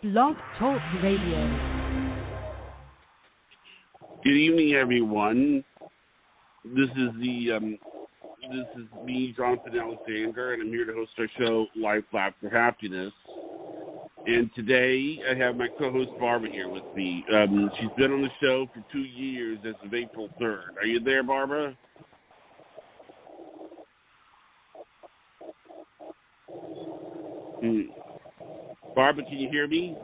Blog Talk Radio. Good evening, everyone. This is me, Jonathan Alexander, and I'm here to host our show, Life, Laughter, Happiness. And today, I have my co-host Barbara here with me. She's been on the show for 2 years as of April 3rd. Are you there, Barbara? Barbara, can you hear me?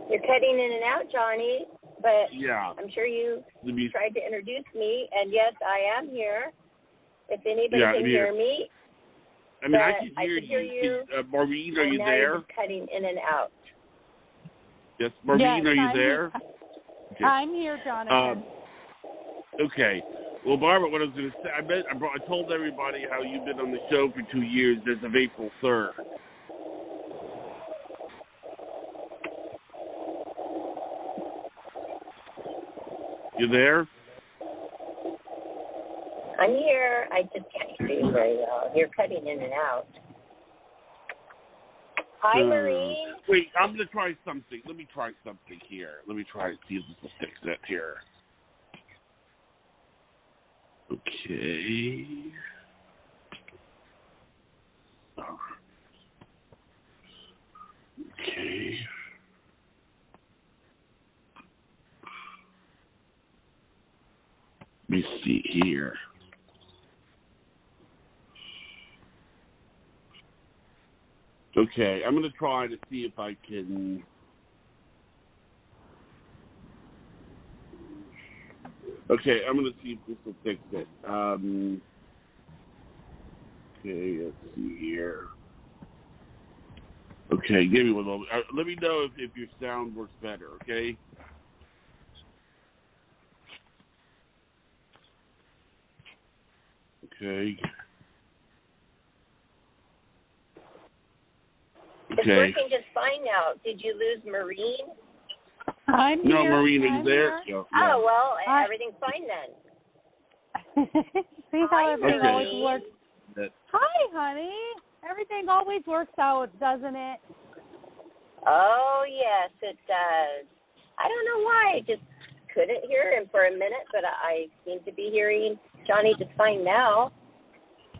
You're cutting in and out, Johnny, but yeah. I'm sure you tried to introduce me, and yes, I am here. If anybody can hear me, I can hear you. Maureen, are you now there? You're just cutting in and out. Yes, Maureen, are you there? Okay. I'm here, Jonathan. Okay. Well, Barbara, what I was going to say, I told everybody how you've been on the show for 2 years as of April 3rd. You there? I'm here. I just can't hear you very well. You're cutting in and out. Hi, Maureen. Wait, I'm going to try something. Let me try something here. Let me try to see if this will fix it here. Okay. Okay. Let me see here. Okay, I'm going to try to see if I can... Okay, I'm going to see if this will fix it. Okay, let's see here. Okay, give me one moment. Let me know if your sound works better, okay? Okay. It's working just fine now. Did you lose Maureen? I'm here. No, Maureen, are you there? Yeah. Oh, well, everything's fine then. See how everything always works. Hi, honey. Everything always works out, doesn't it? Oh, yes, it does. I don't know why. I just couldn't hear him for a minute, but I seem to be hearing Johnny just fine now.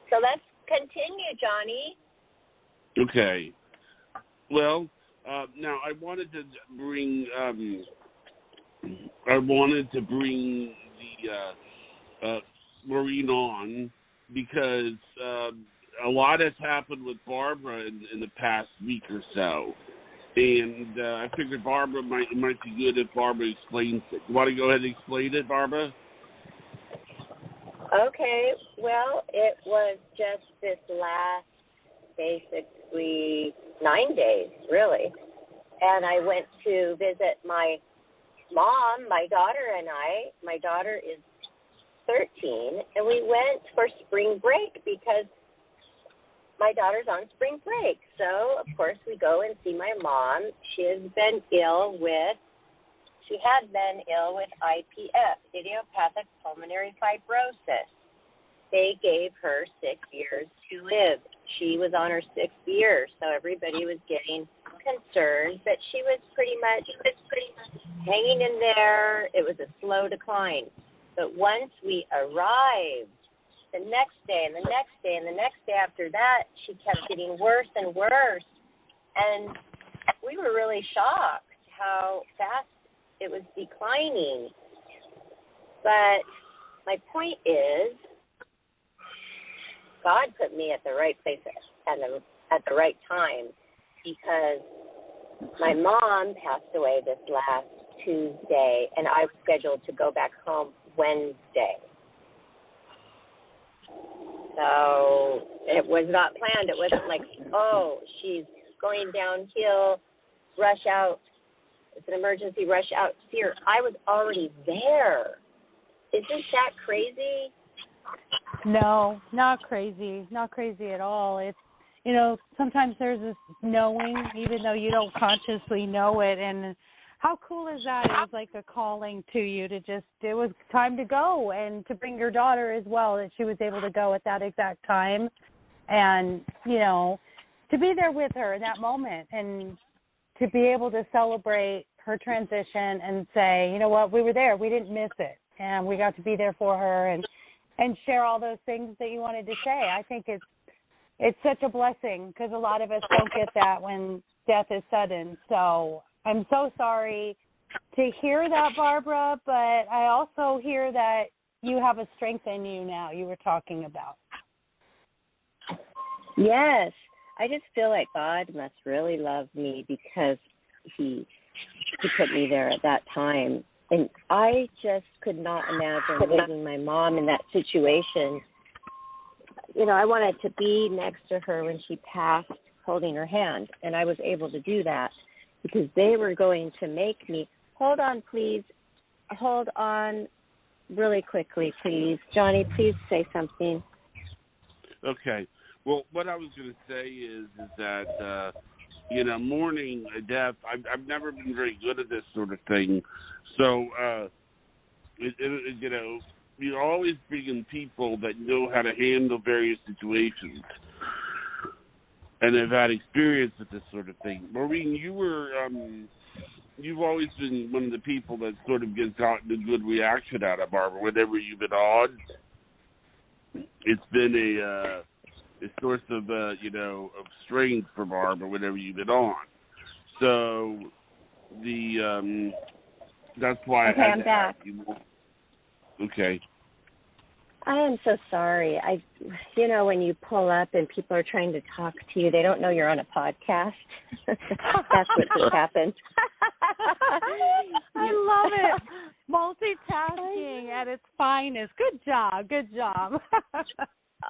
So let's continue, Johnny. Okay. Well, now I wanted to bring the Maureen on because a lot has happened with Barbara in the past week or so, and I figured Barbara might be good if Barbara explains it. You want to go ahead and explain it, Barbara? Okay. Well, it was just this last, basically 9 days, really. And I went to visit my mom, my daughter and I. My daughter is 13, and we went for spring break because my daughter's on spring break. So, of course, we go and see my mom. She had been ill with IPF, idiopathic pulmonary fibrosis. They gave her 6 years to live. She was on her 6th year, so everybody was getting concerned, but she was pretty much hanging in there. It was a slow decline. But once we arrived, the next day and the next day and the next day after that, she kept getting worse and worse. And we were really shocked how fast it was declining. But my point is, God put me at the right place at the right time, because my mom passed away this last Tuesday, and I was scheduled to go back home Wednesday. So it was not planned. It wasn't like, oh, she's going downhill, rush out. It's an emergency, rush out to see her. I was already there. Isn't that crazy? No, not crazy. Not crazy at all. It's, sometimes there's this knowing, even though you don't consciously know it. And how cool is that? It was like a calling to you to just, it was time to go, and to bring your daughter as well, that she was able to go at that exact time. And, to be there with her in that moment. And to be able to celebrate her transition and say, you know what, we were there, we didn't miss it, and we got to be there for her and share all those things that you wanted to say. I think it's such a blessing because a lot of us don't get that when death is sudden. So I'm so sorry to hear that, Barbara, but I also hear that you have a strength in you now you were talking about. Yes. I just feel like God must really love me because he put me there at that time. And I just could not imagine leaving my mom in that situation. You know, I wanted to be next to her when she passed, holding her hand, and I was able to do that because they were going to make me, hold on, please, hold on really quickly, please. Johnny, please say something. Okay. Well, what I was going to say is that, you know, mourning a death, I've never been very good at this sort of thing. So, you know, you're always bringing people that know how to handle various situations and have had experience with this sort of thing. Maureen, you've always been one of the people that sort of gets gotten a good reaction out of Barbara. Whenever you've been on, it's been a source of, you know, of strength for Barbara whenever you've been on. So that's why okay, I had I'm to back. ask you. Okay. I am so sorry. You know, when you pull up and people are trying to talk to you, they don't know you're on a podcast. That's what just happened. I love it. Multitasking at its finest. Good job. Good job.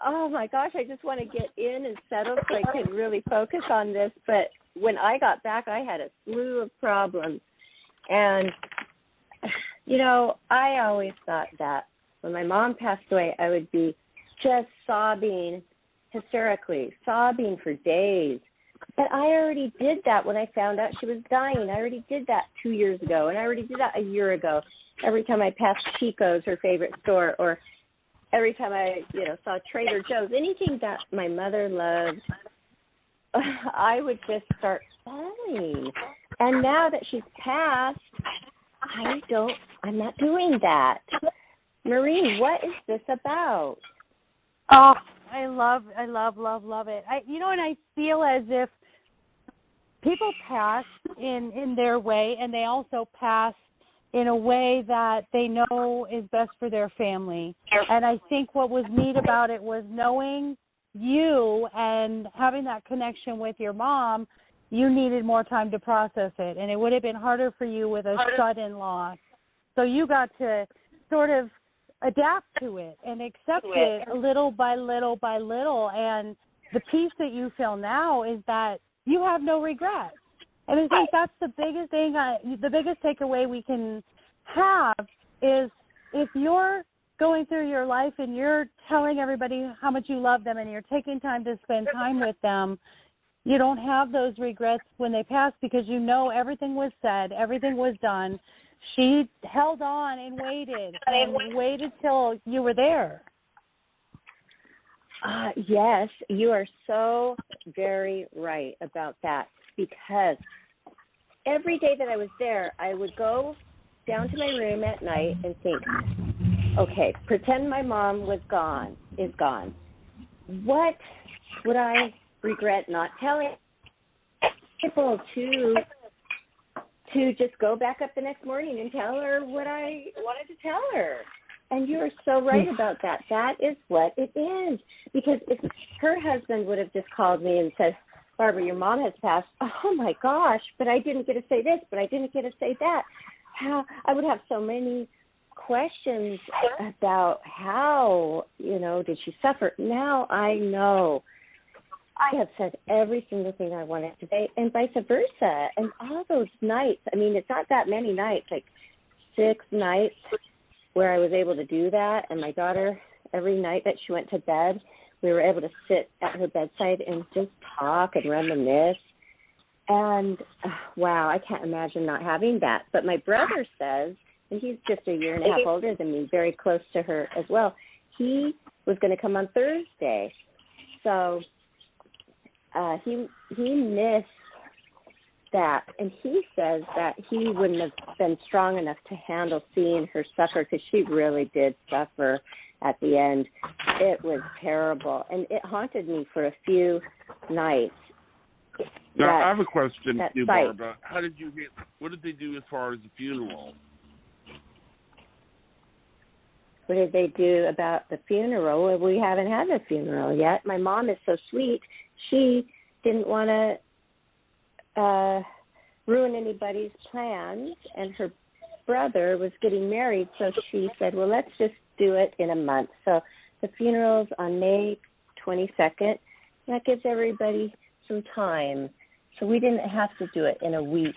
Oh, my gosh. I just want to get in and settle so I can really focus on this. But when I got back, I had a slew of problems. And, you know, I always thought that when my mom passed away, I would be just sobbing hysterically, sobbing for days. But I already did that when I found out she was dying. I already did that 2 years ago, and I already did that a year ago. Every time I passed Chico's, her favorite store, or every time I, you know, saw Trader Joe's, anything that my mother loved, I would just start bawling. And now that she's passed, I'm not doing that. Maureen, what is this about? Oh, I love it. You know, and I feel as if people pass in their way, and they also pass in a way that they know is best for their family. And I think what was neat about it was knowing you and having that connection with your mom. You needed more time to process it, and it would have been harder for you with a sudden loss. So you got to sort of adapt to it and accept it little by little by little. And the peace that you feel now is that you have no regrets. And I think that's the biggest thing, the biggest takeaway we can have is if you're going through your life and you're telling everybody how much you love them and you're taking time to spend time with them, you don't have those regrets when they pass because you know everything was said, everything was done. She held on and waited till you were there. Yes, you are so very right about that because every day that I was there, I would go down to my room at night and think, okay, pretend my mom is gone. What would I regret not telling people to just go back up the next morning and tell her what I wanted to tell her? And you are so right about that. That is what it is. Because if her husband would have just called me and said, Barbara, your mom has passed. Oh, my gosh, but I didn't get to say this, but I didn't get to say that. How I would have so many questions about how, did she suffer? Now I know. I have said every single thing I wanted to say, and vice versa. And all those nights, it's not that many nights, like 6 nights where I was able to do that. And my daughter, every night that she went to bed, we were able to sit at her bedside and just talk and reminisce. And, wow, I can't imagine not having that. But my brother says, and he's just a year and a half older than me, very close to her as well, he was going to come on Thursday. So he missed that, and he says that he wouldn't have been strong enough to handle seeing her suffer, because she really did suffer at the end. It was terrible, and it haunted me for a few nights. Now, I have a question to you, Barbara. What did they do as far as the funeral? What did they do about the funeral? Well, we haven't had a funeral yet. My mom is so sweet. She didn't want to ruin anybody's plans, and her brother was getting married, so she said, well, let's just do it in a month. So the funeral's on May 22nd. That gives everybody some time. So we didn't have to do it in a week.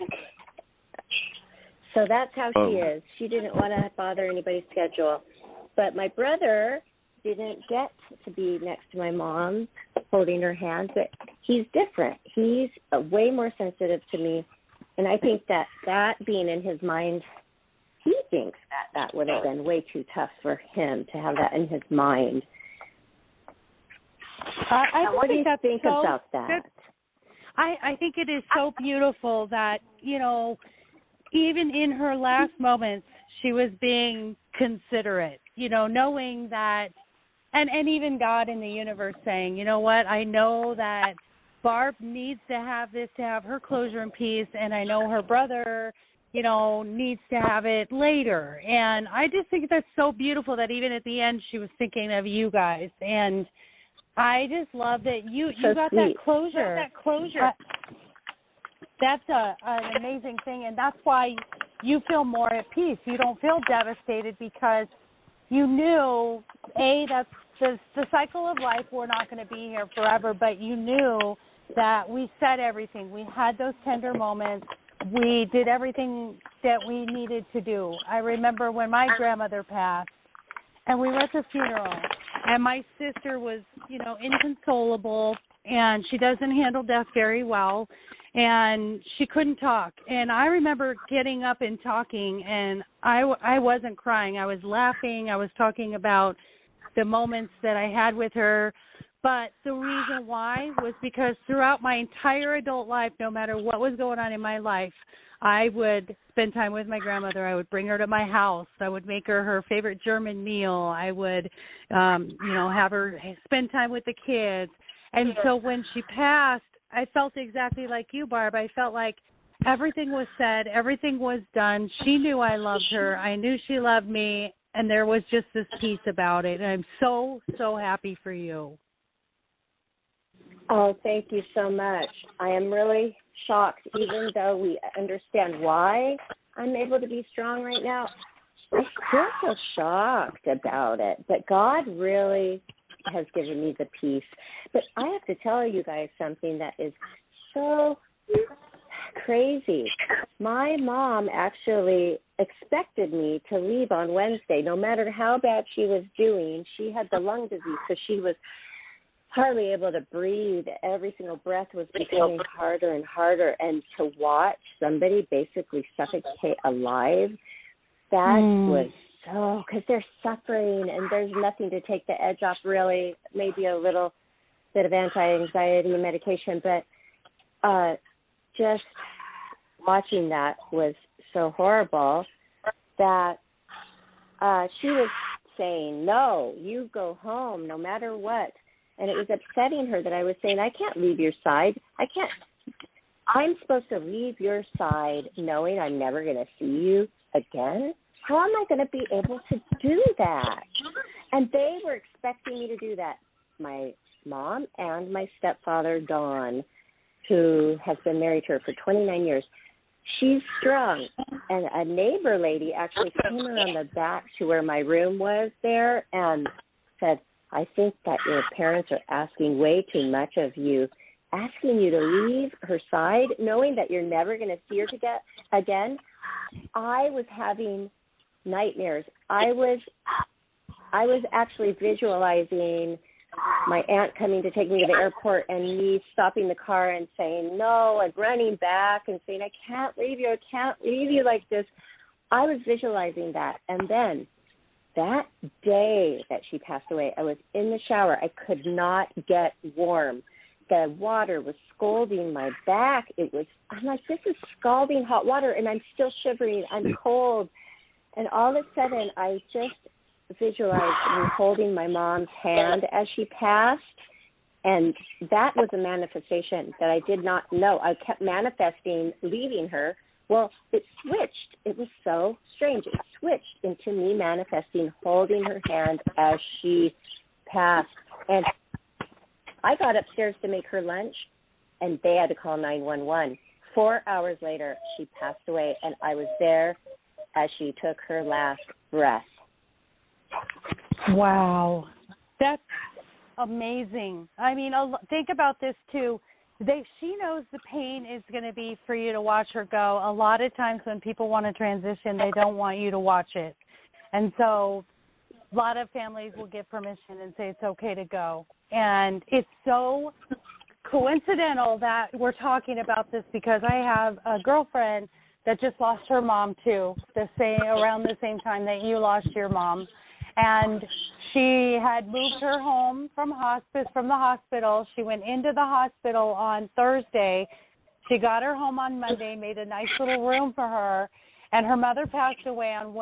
So that's how she is. She didn't want to bother anybody's schedule. But my brother didn't get to be next to my mom holding her hand, but he's different. He's way more sensitive to me, and I think that being in his mind, he thinks that would have been way too tough for him to have that in his mind. What do you think about that? I think it is so beautiful that, even in her last moments, she was being considerate, knowing that, and even God in the universe saying, you know what, I know that Barb needs to have this to have her closure and peace, and I know her brother, needs to have it later. And I just think that's so beautiful that even at the end she was thinking of you guys. And I just love that you got that closure. That's an amazing thing, and that's why you feel more at peace. You don't feel devastated because you knew, that's the cycle of life. We're not going to be here forever, but you knew that we said everything. We had those tender moments. We did everything that we needed to do. I remember when my grandmother passed, and we were at the funeral, and my sister was, inconsolable, and she doesn't handle death very well, and she couldn't talk. And I remember getting up and talking, and I wasn't crying. I was laughing. I was talking about the moments that I had with her. But the reason why was because throughout my entire adult life, no matter what was going on in my life, I would spend time with my grandmother. I would bring her to my house. I would make her favorite German meal. I would, have her spend time with the kids. And so when she passed, I felt exactly like you, Barb. I felt like everything was said, everything was done. She knew I loved her. I knew she loved me, and there was just this peace about it. And I'm so, so happy for you. Oh, thank you so much. I am really shocked, even though we understand why I'm able to be strong right now. I still feel shocked about it, but God really has given me the peace. But I have to tell you guys something that is so crazy. My mom actually expected me to leave on Wednesday, no matter how bad she was doing. She had the lung disease, so she was hardly able to breathe. Every single breath was becoming harder and harder. And to watch somebody basically suffocate alive, that was so, because they're suffering and there's nothing to take the edge off, really. Maybe a little bit of anti-anxiety medication, but just watching that was so horrible that she was saying, no, you go home no matter what. And it was upsetting her that I was saying, I can't leave your side. I'm supposed to leave your side knowing I'm never going to see you again? How am I going to be able to do that? And they were expecting me to do that. My mom and my stepfather, Dawn, who has been married to her for 29 years, she's strong. And a neighbor lady actually came around the back to where my room was there and said, I think that your parents are asking way too much of you, asking you to leave her side, knowing that you're never going to see her again. I was having nightmares. I was actually visualizing my aunt coming to take me to the airport and me stopping the car and saying no and running back and saying, I can't leave you like this. I was visualizing that. And then that day that she passed away, I was in the shower. I could not get warm. the water was scalding my back. I'm like, this is scalding hot water, and I'm still shivering. I'm cold. And all of a sudden, I just visualized me holding my mom's hand as she passed, and that was a manifestation that I did not know. I kept manifesting leaving her. Well, it switched. It was so strange. It switched into me manifesting holding her hand as she passed. And I got upstairs to make her lunch, and they had to call 911. 4 hours later, she passed away, and I was there as she took her last breath. Wow. That's amazing. I mean, think about this, too. She knows the pain is going to be for you to watch her go. A lot of times when people want to transition, they don't want you to watch it. And so a lot of families will give permission and say it's okay to go. And it's so coincidental that we're talking about this because I have a girlfriend that just lost her mom, too, around the same time that you lost your mom. And she had moved her home from the hospital. She went into the hospital on Thursday. She got her home on Monday, made a nice little room for her. And her mother passed away on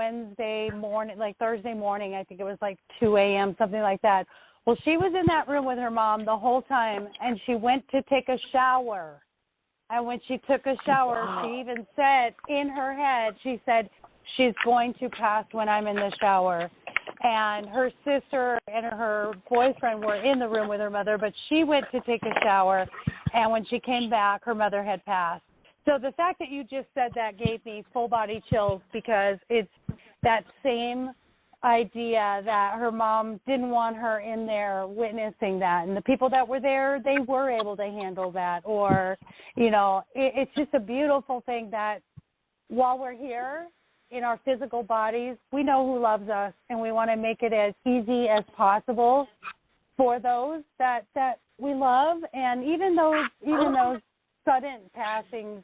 Thursday morning. I think it was like 2 a.m., something like that. Well, she was in that room with her mom the whole time, and she went to take a shower. And when she took a shower, she even said in her head, she said, she's going to pass when I'm in the shower. And her sister and her boyfriend were in the room with her mother, but she went to take a shower, and when she came back, her mother had passed. So the fact that you just said that gave me full-body chills because it's that same idea that her mom didn't want her in there witnessing that. And the people that were there, they were able to handle that. Or, it's just a beautiful thing that while we're here, in our physical bodies, we know who loves us, and we want to make it as easy as possible for those that we love. And even those sudden passings,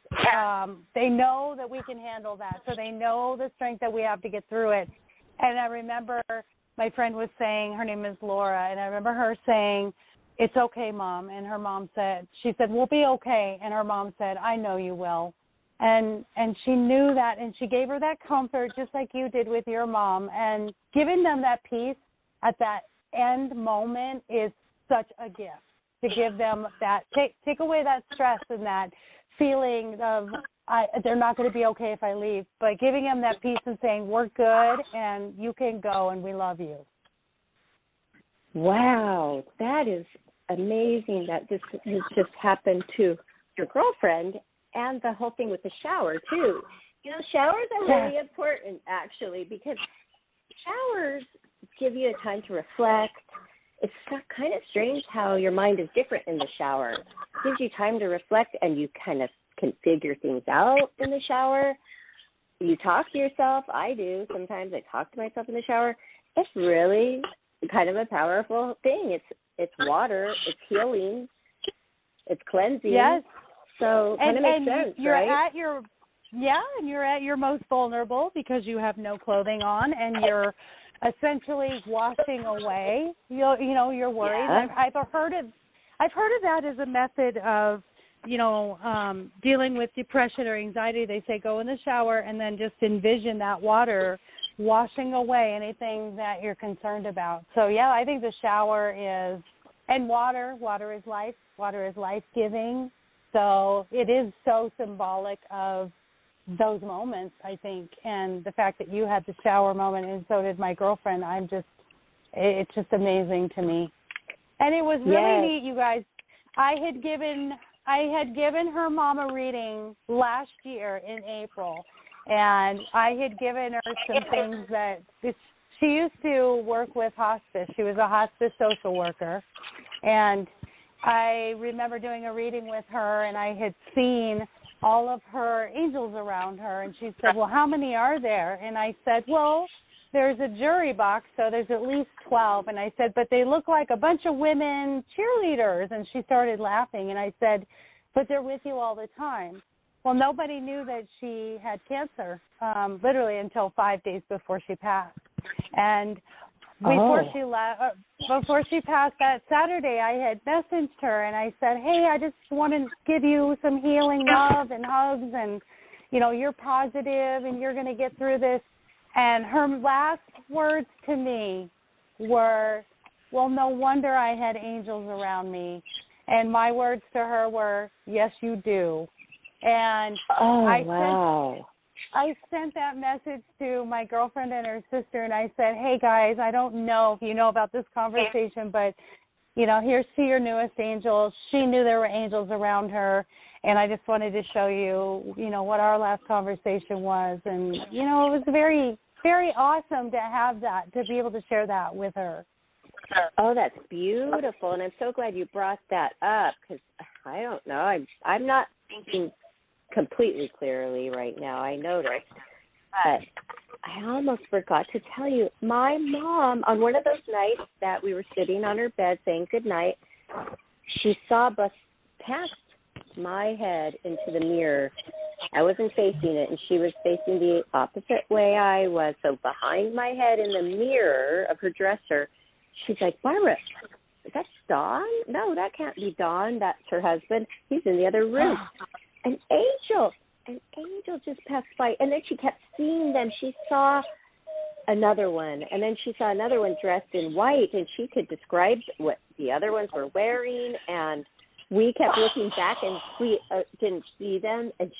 they know that we can handle that. So they know the strength that we have to get through it. And I remember my friend was saying, her name is Laura, and I remember her saying, "It's okay, Mom." And her mom said, "We'll be okay." And her mom said, "I know you will." And she knew that, and she gave her that comfort just like you did with your mom. And giving them that peace at that end moment is such a gift, to give them that, take away that stress and that feeling of they're not going to be okay if I leave, but giving them that peace and saying, we're good and you can go and we love you. Wow, that is amazing that this has just happened to your girlfriend. And the whole thing with the shower, too. Showers are really important, actually, because showers give you a time to reflect. It's kind of strange how your mind is different in the shower. It gives you time to reflect, and you kind of can figure things out in the shower. You talk to yourself. I do. Sometimes I talk to myself in the shower. It's really kind of a powerful thing. It's water. It's healing. It's cleansing. Yes. So kind of makes sense, you're right? And you're at your most vulnerable because you have no clothing on, and you're essentially washing away. You're worried. Yeah. I've heard of that as a method of, dealing with depression or anxiety. They say go in the shower and then just envision that water washing away anything that you're concerned about. So I think the shower is, and water is life. Water is life-giving. So it is so symbolic of those moments, I think, and the fact that you had the shower moment and so did my girlfriend. It's just amazing to me. And it was really neat, you guys. I had given her mom a reading last year in April, and I had given her some things that she used to work with hospice. She was a hospice social worker, and I remember doing a reading with her, and I had seen all of her angels around her, and she said, well, how many are there? And I said, well, there's a jury box, so there's at least 12. And I said, but they look like a bunch of women cheerleaders. And she started laughing, and I said, but they're with you all the time. Well, nobody knew that she had cancer, literally until 5 days before she passed. And before she left, before she passed that Saturday, I had messaged her and I said, hey, I just want to give you some healing love and hugs, and, you know, you're positive and you're going to get through this. And her last words to me were, well, no wonder I had angels around me. And my words to her were, yes, you do. And I sent that message to my girlfriend and her sister, and I said, hey, guys, I don't know if you know about this conversation, but, you know, here's to your newest angels. She knew there were angels around her, and I just wanted to show you, you know, what our last conversation was. And, you know, it was very, very awesome to have that, to be able to share that with her. Oh, that's beautiful, and I'm so glad you brought that up, because I don't know. I'm not thinking completely clearly right now, I noticed. But I almost forgot to tell you, my mom, on one of those nights that we were sitting on her bed saying goodnight, she saw a bus past my head into the mirror. I wasn't facing it, and she was facing the opposite way I was. So behind my head in the mirror of her dresser, she's like, Barbara, is that Don? No, that can't be Don. That's her husband. He's in the other room. An angel just passed by. And then she kept seeing them. She saw another one, and then she saw another one dressed in white, and she could describe what the other ones were wearing. And we kept looking back, and we didn't see them. And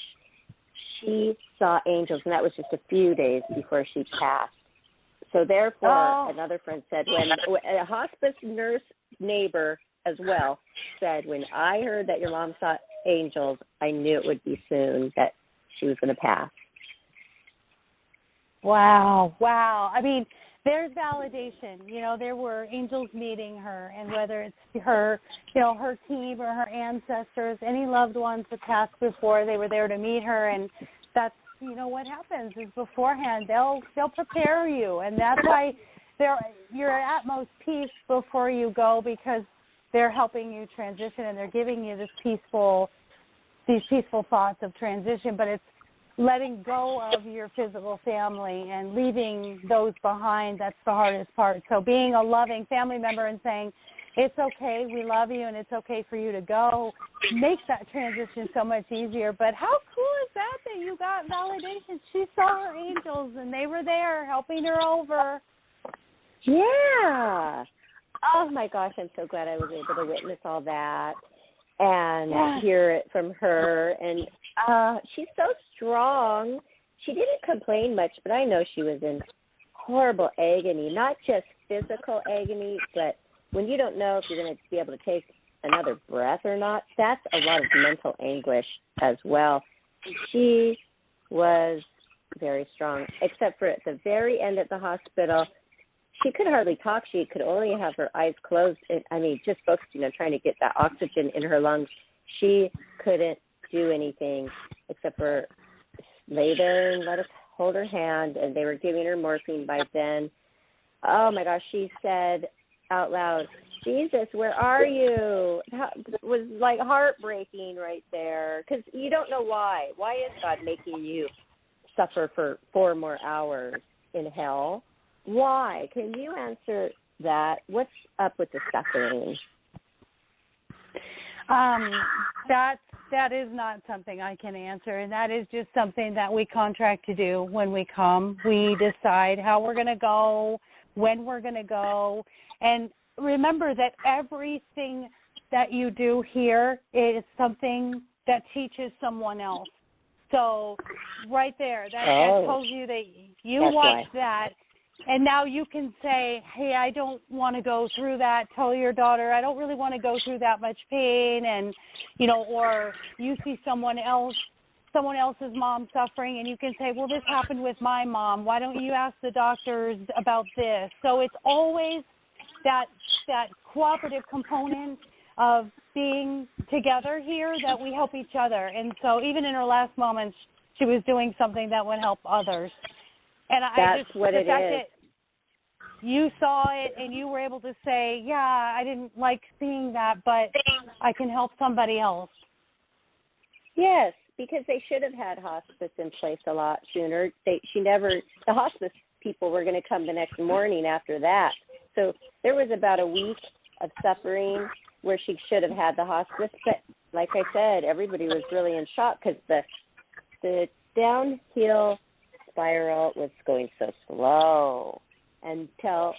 she saw angels, and that was just a few days before she passed. So therefore, another friend said, when a hospice nurse neighbor as well said, when I heard that your mom saw angels, I knew it would be soon that she was going to pass. Wow. I mean, there's validation. You know, there were angels meeting her, and whether it's her, you know, her team or her ancestors, any loved ones that passed before, they were there to meet her. And that's, you know, what happens is beforehand they'll prepare you, and that's why you're at most peace before you go, because they're helping you transition, and they're giving you these peaceful thoughts of transition. But it's letting go of your physical family and leaving those behind. That's the hardest part. So being a loving family member and saying, it's okay, we love you, and it's okay for you to go, makes that transition so much easier. But how cool is that you got validation? She saw her angels, and they were there helping her over. Yeah. Oh, my gosh, I'm so glad I was able to witness all that and hear it from her. And she's so strong. She didn't complain much, but I know she was in horrible agony, not just physical agony, but when you don't know if you're going to be able to take another breath or not, that's a lot of mental anguish as well. She was very strong, except for at the very end at the hospital, she could hardly talk. She could only have her eyes closed. Just focusing on trying to get that oxygen in her lungs. She couldn't do anything except for lay there and let us hold her hand, and they were giving her morphine by then. Oh, my gosh, she said out loud, Jesus, where are you? It was like heartbreaking right there, because you don't know why. Why is God making you suffer for 4 more hours in hell? Why? Can you answer that? What's up with the suffering? That is not something I can answer, and that is just something that we contract to do when we come. We decide how we're going to go, when we're going to go, and remember that everything that you do here is something that teaches someone else. So right there, that tells you that you watched that. And now you can say, hey, I don't want to go through that. Tell your daughter, I don't really want to go through that much pain. And, you know, or you see someone else's mom suffering, and you can say, well, this happened with my mom. Why don't you ask the doctors about this? So it's always that cooperative component of being together here that we help each other. And so even in her last moments, she was doing something that would help others. And that's what it is. That you saw it and you were able to say, yeah, I didn't like seeing that, but I can help somebody else. Yes, because they should have had hospice in place a lot sooner. The hospice people were going to come the next morning after that So there was about a week of suffering where she should have had the hospice. But like I said, everybody was really in shock because the downhill spiral was going so slow until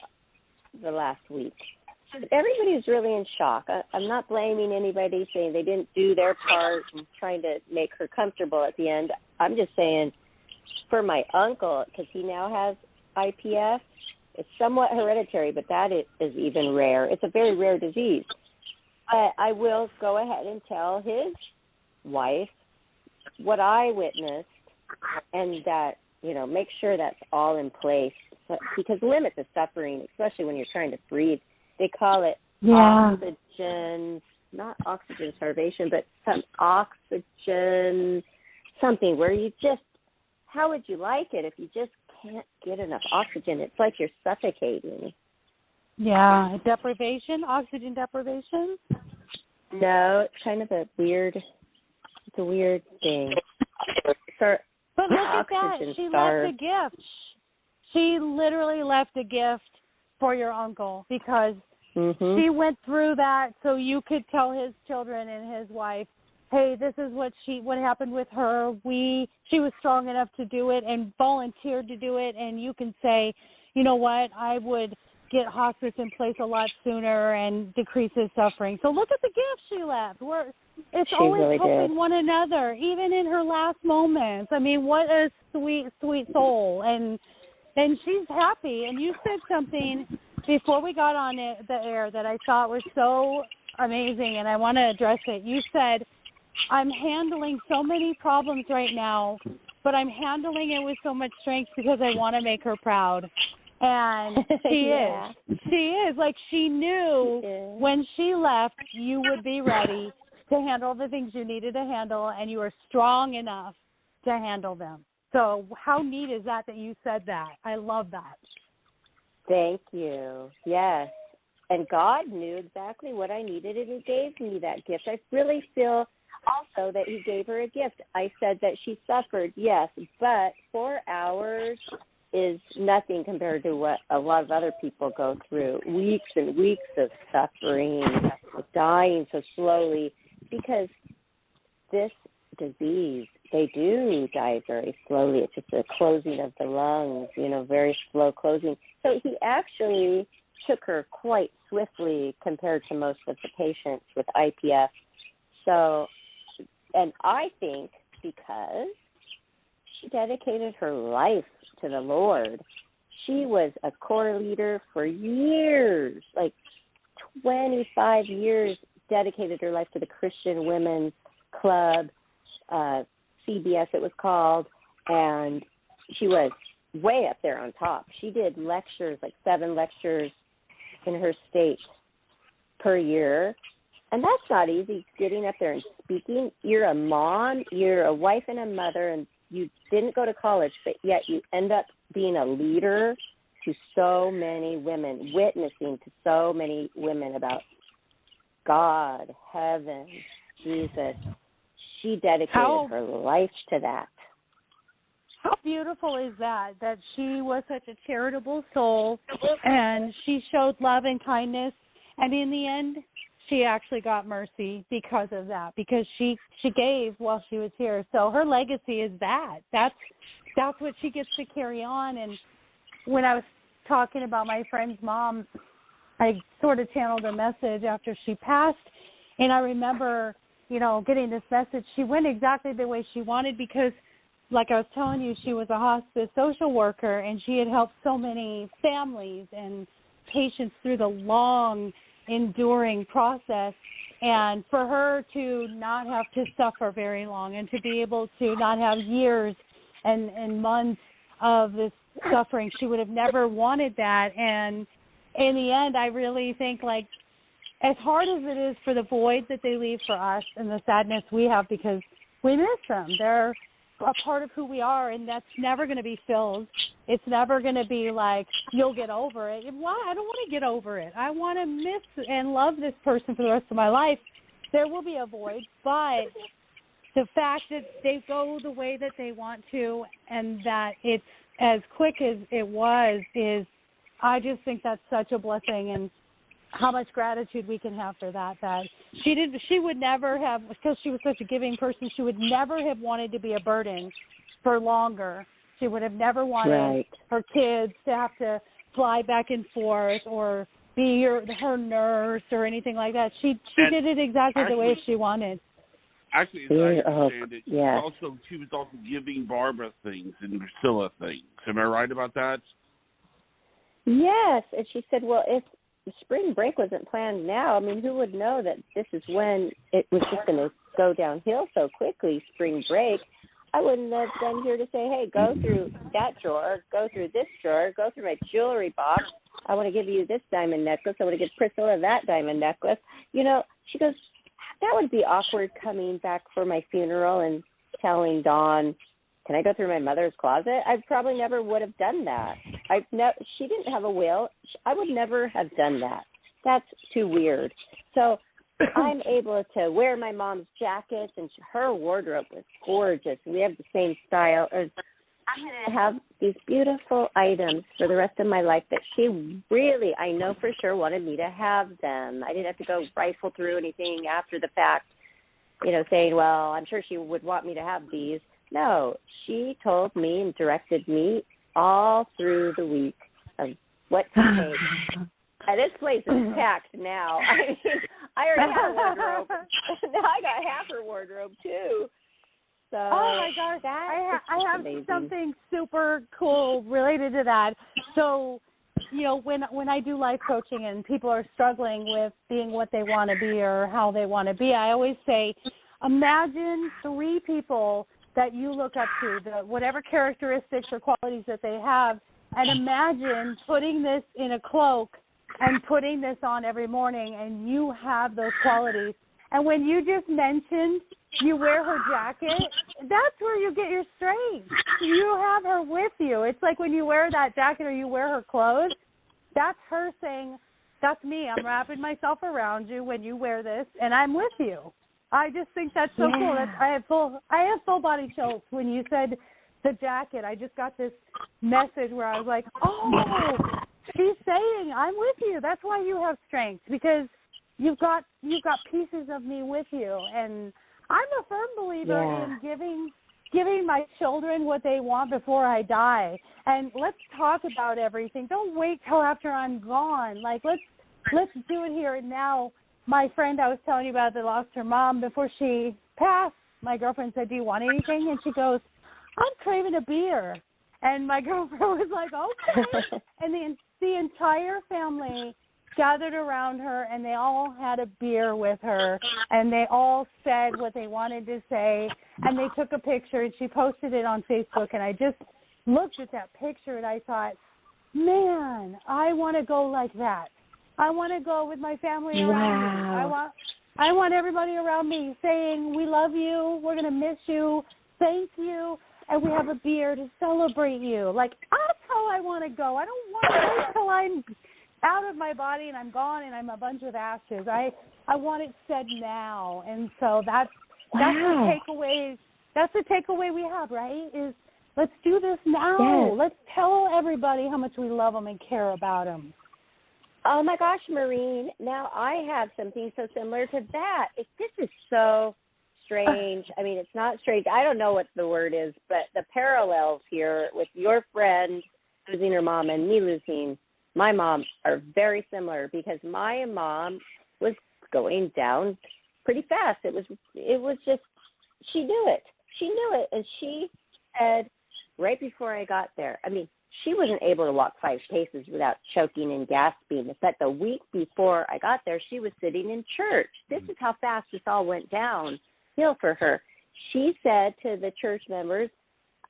the last week. Everybody was really in shock. I'm not blaming anybody, saying they didn't do their part and trying to make her comfortable at the end. I'm just saying for my uncle, because he now has IPF, it's somewhat hereditary, but that is even rare. It's a very rare disease. I will go ahead and tell his wife what I witnessed, and that, make sure that's all in place, because limit the suffering, especially when you're trying to breathe. They call it oxygen, not oxygen starvation, but some oxygen something where you just, how would you like it if you just can't get enough oxygen? It's like you're suffocating. Yeah, oxygen deprivation? No, it's kind of a weird thing. But look at that. She left a gift. She literally left a gift for your uncle because she went through that so you could tell his children and his wife, hey, this is what happened with her. She was strong enough to do it and volunteered to do it, and you can say, you know what, I would get hospice in place a lot sooner and decrease his suffering. So look at the gift she left. It's she always really helping did. one another, even in her last moments. I mean, what a sweet, sweet soul. And she's happy. And you said something before we got on the air that I thought was so amazing, and I want to address it. You said, I'm handling so many problems right now, but I'm handling it with so much strength because I want to make her proud. And she yeah. is. She is. Like, she knew when she left, you would be ready to handle the things you needed to handle, and you were strong enough to handle them. So how neat is that you said that? I love that. Thank you. Yes. And God knew exactly what I needed, and he gave me that gift. I really feel also that he gave her a gift. I said that she suffered, yes, but 4 hours is nothing compared to what a lot of other people go through. Weeks and weeks of suffering, dying so slowly, because this disease, they do die very slowly. It's just a closing of the lungs, very slow closing. So he actually took her quite swiftly compared to most of the patients with IPF. So, and I think because she dedicated her life to the Lord. She was a core leader for years, like 25 years, dedicated her life to the Christian Women's Club, CBS it was called, and she was way up there on top. She did lectures, like 7 lectures in her state per year, and that's not easy, getting up there and speaking. You're a mom, you're a wife and a mother, and you didn't go to college, but yet you end up being a leader to so many women, witnessing to so many women about God, heaven, Jesus. She dedicated her life to that. How beautiful is that she was such a charitable soul, and she showed love and kindness, and in the end, she actually got mercy because of that, because she gave while she was here. So her legacy is that. That's what she gets to carry on. And when I was talking about my friend's mom, I sort of channeled a message after she passed, and I remember, getting this message. She went exactly the way she wanted because, like I was telling you, she was a hospice social worker, and she had helped so many families and patients through the long, enduring process, and for her to not have to suffer very long and to be able to not have years and months of this suffering, she would have never wanted that. And in the end, I really think, like, as hard as it is for the void that they leave for us and the sadness we have because we miss them, they're a part of who we are, and that's never going to be filled. It's never going to be like, you'll get over it. Why? I don't want to get over it. I want to miss and love this person for the rest of my life. There will be a void, but the fact that they go the way that they want to and that it's as quick as it was is I just think that's such a blessing, and how much gratitude we can have for that. That she would never have, because she was such a giving person, she would never have wanted to be a burden for longer. She would have never wanted her kids to have to fly back and forth or be her nurse or anything like that. She did it exactly the way she wanted. Actually, as I understand it, she was also giving Barbara things and Priscilla things. Am I right about that? Yes, and she said, well, if spring break wasn't planned now, I mean, who would know that this is when it was just going to go downhill so quickly, spring break? I wouldn't have been here to say, hey, go through that drawer, go through this drawer, go through my jewelry box. I want to give you this diamond necklace. I want to give Priscilla that diamond necklace. You know, she goes, that would be awkward coming back for my funeral and telling Dawn, can I go through my mother's closet? I probably never would have done that. She didn't have a will. I would never have done that. That's too weird. So I'm able to wear my mom's jackets, and her wardrobe was gorgeous. We have the same style. I'm going to have these beautiful items for the rest of my life that she really, I know for sure, wanted me to have them. I didn't have to go rifle through anything after the fact, saying, well, I'm sure she would want me to have these. No, she told me and directed me all through the week of what to take. And this place is packed now. I mean, I already have a wardrobe. Now I got half her wardrobe, too. So, oh, my gosh. I have amazing. Something super cool related to that. So, when I do life coaching and people are struggling with being what they want to be or how they want to be, I always say, imagine 3 people that you look up to, whatever characteristics or qualities that they have, and imagine putting this in a cloak and putting this on every morning, and you have those qualities. And when you just mentioned you wear her jacket, that's where you get your strength. You have her with you. It's like when you wear that jacket or you wear her clothes, that's her saying, that's me. I'm wrapping myself around you when you wear this, and I'm with you. I just think that's so cool. I have full body chills when you said the jacket. I just got this message where I was like, oh, she's saying I'm with you. That's why you have strength, because you've got pieces of me with you. And I'm a firm believer in giving my children what they want before I die. And let's talk about everything. Don't wait till after I'm gone. Like let's do it here and now. My friend I was telling you about that lost her mom, before she passed, my girlfriend said, do you want anything? And she goes, I'm craving a beer. And my girlfriend was like, okay. And the entire family gathered around her, and they all had a beer with her, and they all said what they wanted to say, and they took a picture, and she posted it on Facebook, and I just looked at that picture, and I thought, man, I want to go like that. I want to go with my family around me. I want everybody around me saying, we love you, we're going to miss you, thank you, and we have a beer to celebrate you. Like, that's how I want to go. I don't want to wait till I'm out of my body and I'm gone and I'm a bunch of ashes. I want it said now. And so that's the takeaway. That's the takeaway we have, right, is let's do this now. Yes. Let's tell everybody how much we love them and care about them. Oh, my gosh, Maureen. Now I have something so similar to that. This is so strange. I mean, it's not strange. I don't know what the word is, but the parallels here with your friend losing her mom and me losing my mom are very similar, because my mom was going down pretty fast. It was just, she knew it. She knew it. And she said right before I got there, I mean, she wasn't able to walk 5 paces without choking and gasping. But the week before I got there, she was sitting in church. This is how fast this all went downhill for her. She said to the church members,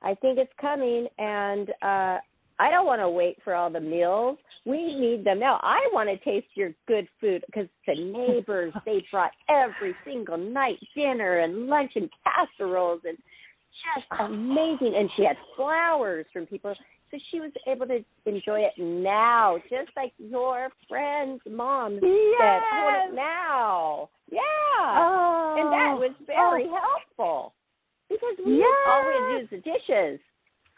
I think it's coming, and I don't want to wait for all the meals. We need them now. I want to taste your good food, because the neighbors, they brought every single night dinner and lunch and casseroles, and just amazing. And she had flowers from people. So she was able to enjoy it now, just like your friend's mom said, I want it now. Yeah. Oh. And that was very helpful, because we always use the dishes.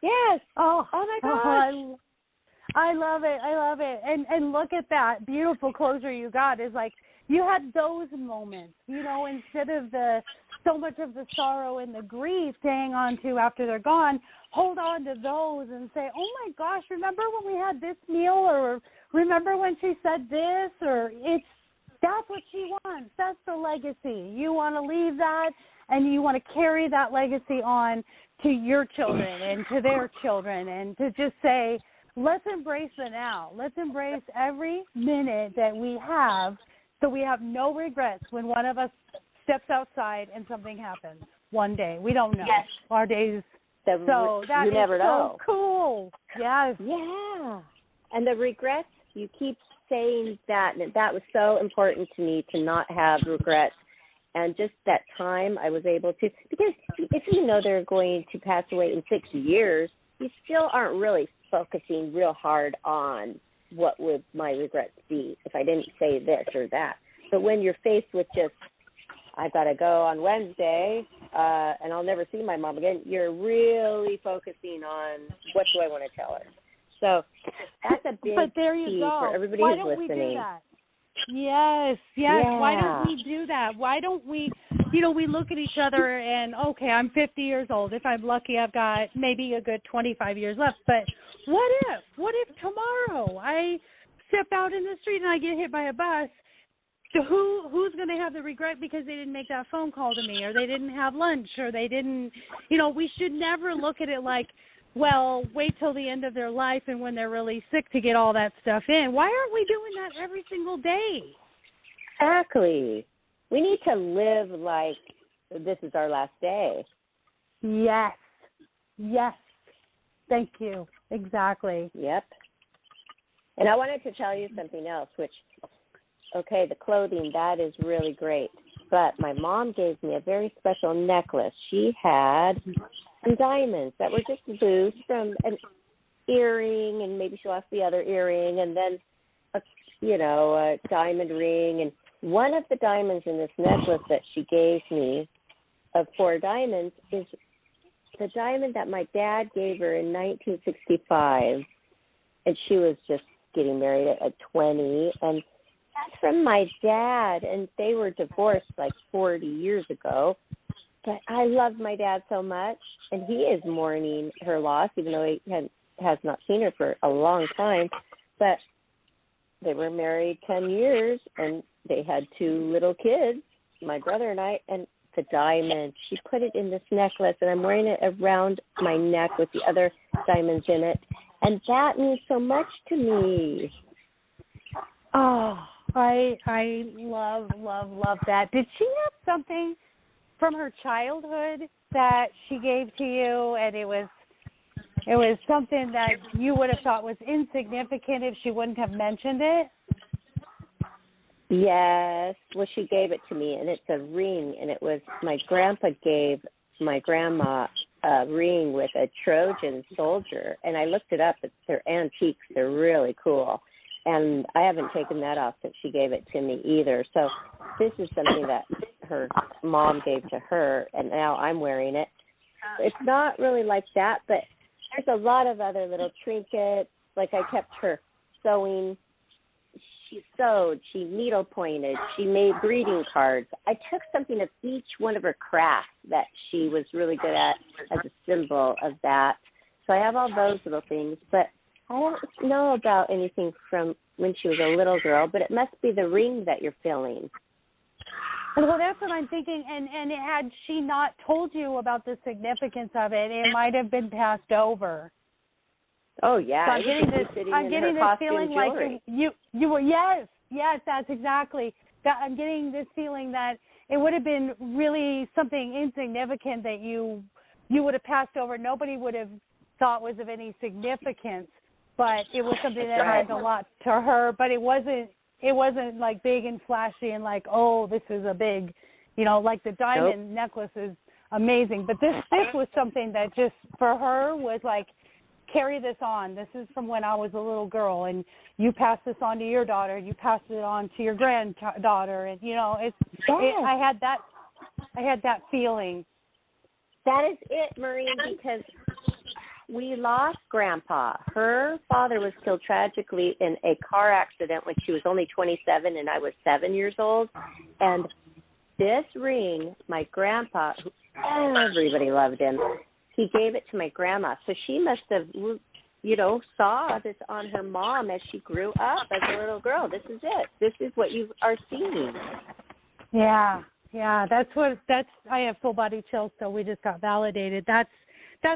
Yes. Oh my gosh. I love it. I love it. And look at that beautiful closure you got. Is like you had those moments, you know, instead of so much of the sorrow and the grief to hang on to after they're gone. Hold on to those and say, oh my gosh, remember when we had this meal, or remember when she said this, or that's what she wants. That's the legacy. You want to leave that, and you want to carry that legacy on to your children and to their children, and to just say, let's embrace the now. Let's embrace every minute that we have, so we have no regrets when one of us steps outside and something happens one day. We don't know. Yes. Our days. So that you is never know. So cool. Yes. Yeah. And the regrets, you keep saying that, and that was so important to me, to not have regrets. And just that time I was able to, because if you know they're going to pass away in 6 years, you still aren't really focusing real hard on what would my regrets be if I didn't say this or that. But when you're faced with just, I've got to go on Wednesday, and I'll never see my mom again, you're really focusing on what do I want to tell her. So that's a big but there you key go. for everybody Why who's don't listening. we do that? Yes. Yeah. Why don't we do that? Why don't we, we look at each other and, okay, I'm 50 years old. If I'm lucky, I've got maybe a good 25 years left. But what if tomorrow I step out in the street and I get hit by a bus? So who's going to have the regret because they didn't make that phone call to me, or they didn't have lunch, or they didn't, we should never look at it like, well, wait till the end of their life and when they're really sick to get all that stuff in. Why aren't we doing that every single day? Exactly. We need to live like this is our last day. Yes. Thank you. Exactly. Yep. And I wanted to tell you something else, which, okay, the clothing, that is really great. But my mom gave me a very special necklace. She had some diamonds that were just loose from an earring, and maybe she lost the other earring, and then a diamond ring. And one of the diamonds in this necklace that she gave me of 4 diamonds is the diamond that my dad gave her in 1965, and she was just getting married at 20, and that's from my dad, and they were divorced like 40 years ago. But I love my dad so much, and he is mourning her loss, even though he has not seen her for a long time. But they were married 10 years, and they had 2 little kids, my brother and I, and the diamond, she put it in this necklace, and I'm wearing it around my neck with the other diamonds in it, and that means so much to me. Oh, I love that. Did she have something from her childhood that she gave to you, and it was something that you would have thought was insignificant if she wouldn't have mentioned it? Yes. Well, she gave it to me, and it's a ring, and it was my grandpa gave my grandma a ring with a Trojan soldier, and I looked it up. They're antiques. They're really cool. And I haven't taken that off since she gave it to me either. So this is something that her mom gave to her, and now I'm wearing it. It's not really like that, but there's a lot of other little trinkets. Like I kept her sewing. She sewed. She needle pointed. She made greeting cards. I took something of each one of her crafts that she was really good at as a symbol of that. So I have all those little things, but I don't know about anything from when she was a little girl, but it must be the ring that you're feeling. Well, that's what I'm thinking. And had she not told you about the significance of it, it might have been passed over. Oh yeah, so I'm getting this feeling jewelry. like you were. Yes, that's exactly that. I'm getting this feeling that it would have been really something insignificant that you would have passed over. Nobody would have thought was of any significance. But it was something that meant a lot to her. But it wasn't like big and flashy and like, oh, this is a big, like the diamond necklace is amazing. But this was something that just for her was like, carry this on. This is from when I was a little girl, and you pass this on to your daughter. You pass it on to your granddaughter, and I had that feeling. That is it, Maureen, because we lost Grandpa. Her father was killed tragically in a car accident when she was only 27 and I was 7 years old. And this ring, my grandpa, everybody loved him, he gave it to my grandma. So she must have, saw this on her mom as she grew up as a little girl. This is it. This is what you are seeing. Yeah, I have full body chills, so we just got validated. That's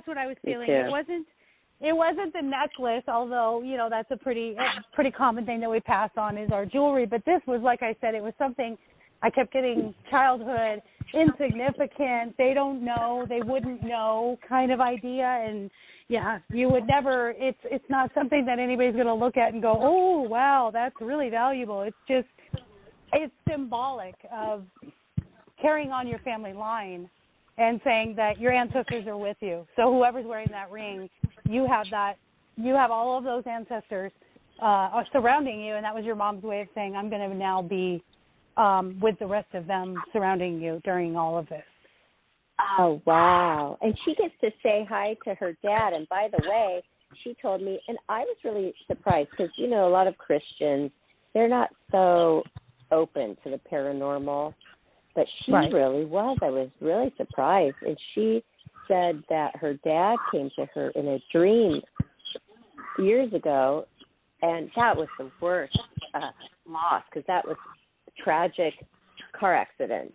what I was feeling. It wasn't the necklace, although, that's a pretty common thing that we pass on is our jewelry. But this was, like I said, it was something I kept getting childhood, insignificant, they don't know, they wouldn't know kind of idea. And, yeah, you would never, it's not something that anybody's going to look at and go, oh, wow, that's really valuable. It's symbolic of carrying on your family line and saying that your ancestors are with you. So whoever's wearing that ring, you have all of those ancestors surrounding you, and that was your mom's way of saying, I'm going to now be with the rest of them surrounding you during all of this. Oh, wow. And she gets to say hi to her dad. And by the way, she told me, and I was really surprised because, a lot of Christians, they're not so open to the paranormal. But she really was. I was really surprised. And she said that her dad came to her in a dream years ago, and that was the worst loss because that was a tragic car accident.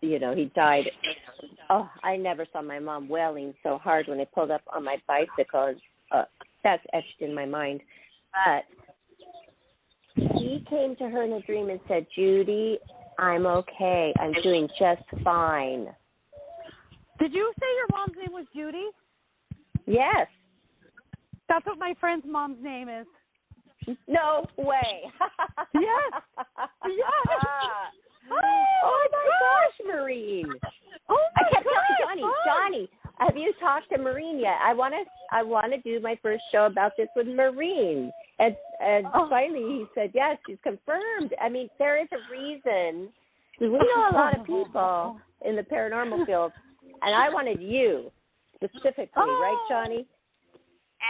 He died. Oh, I never saw my mom wailing so hard when I pulled up on my bicycle. That's etched in my mind. But he came to her in a dream and said, Judy, I'm okay. I'm doing just fine. Did you say your mom's name was Judy? Yes. That's what my friend's mom's name is. No way. Yes. Yes. Oh my gosh, Maureen. Oh my I kept gosh, telling Johnny, have you talked to Maureen yet? I want to do my first show about this with Maureen. And finally he said, yes, she's confirmed. I mean, there is a reason. We know a lot of people in the paranormal field, and I wanted you specifically, right, Johnny?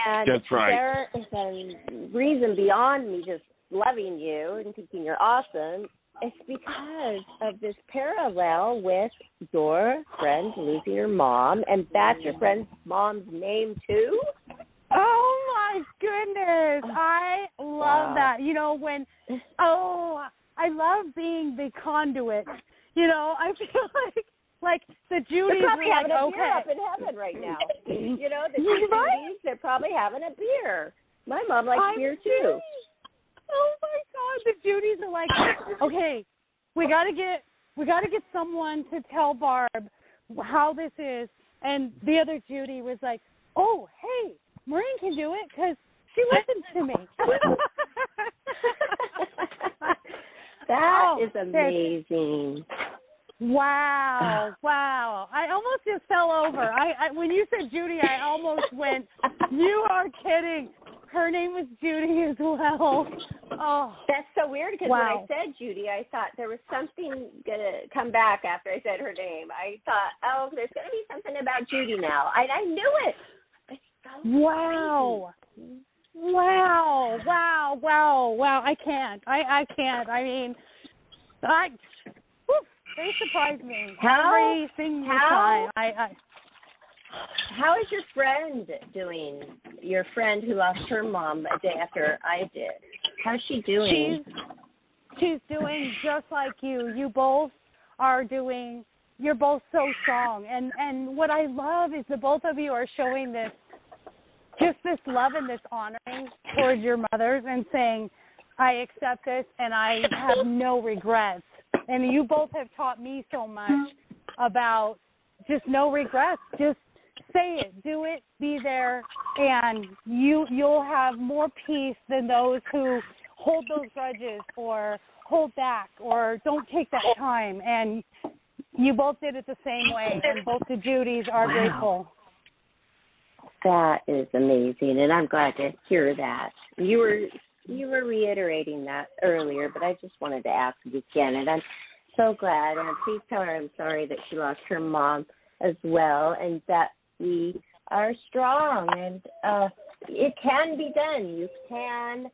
And that's right. There is a reason beyond me just loving you and thinking you're awesome. It's because of this parallel with your friend losing her mom, and that's your friend's mom's name too? Oh, my goodness. I love that. I love being the conduit. I feel like the Judys they're probably were having like, a beer okay. up in heaven right now. The Judys, they're probably having a beer. My mom likes beer too. Oh my God, the Judys are like, okay, we gotta get someone to tell Barb how this is. And the other Judy was like, oh, hey, Maureen can do it because she listens to me. That is amazing. Wow. I almost just fell over. I when you said Judy, I almost went, you are kidding. Her name was Judy as well. Oh, that's so weird because when I said Judy, I thought there was something going to come back after I said her name. I thought, oh, there's going to be something about Judy now. I knew it. Wow. I can't. I mean, they surprise me every single time. How is your friend doing? Your friend who lost her mom a day after I did. How's she doing? She's doing just like you. You both are doing. You're both so strong. And what I love is the both of you are showing this love and this honoring towards your mothers and saying, I accept this and I have no regrets. And you both have taught me so much about just no regrets. Just say it, do it, be there, and you'll have more peace than those who hold those grudges or hold back or don't take that time. And you both did it the same way, and both the Judys are grateful. That is amazing, and I'm glad to hear that. You were reiterating that earlier, but I just wanted to ask you again, and I'm so glad. And please tell her I'm sorry that she lost her mom as well, and that we are strong, and it can be done. You can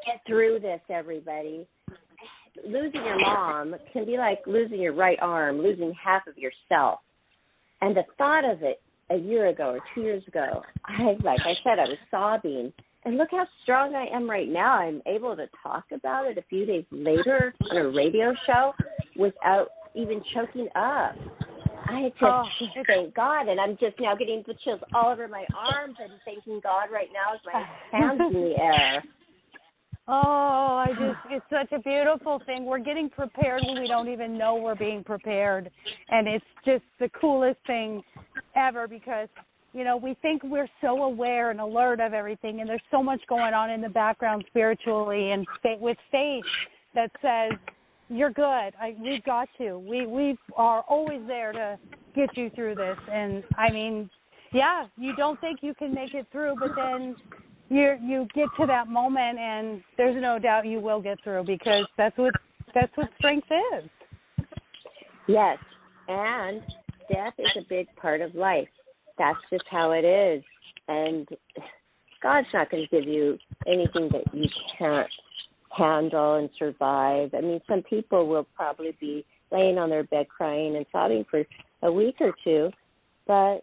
get through this, everybody. Losing your mom can be like losing your right arm, losing half of yourself. And the thought of it a year ago or 2 years ago, like I said, I was sobbing. And look how strong I am right now. I'm able to talk about it a few days later on a radio show without even choking up. I just thank God. And I'm just now getting the chills all over my arms and thanking God right now as my hands in the air. Oh, it's such a beautiful thing. We're getting prepared when we don't even know we're being prepared. And it's just the coolest thing ever because, you know, we think we're so aware and alert of everything, and there's so much going on in the background spiritually and with faith that says, you're good. We've got you. We are always there to get you through this. And, I mean, yeah, you don't think you can make it through, but then you get to that moment, and there's no doubt you will get through because that's what strength is. Yes, and death is a big part of life. That's just how it is. And God's not going to give you anything that you can't handle and survive. I mean, some people will probably be laying on their bed crying and sobbing for a week or two, but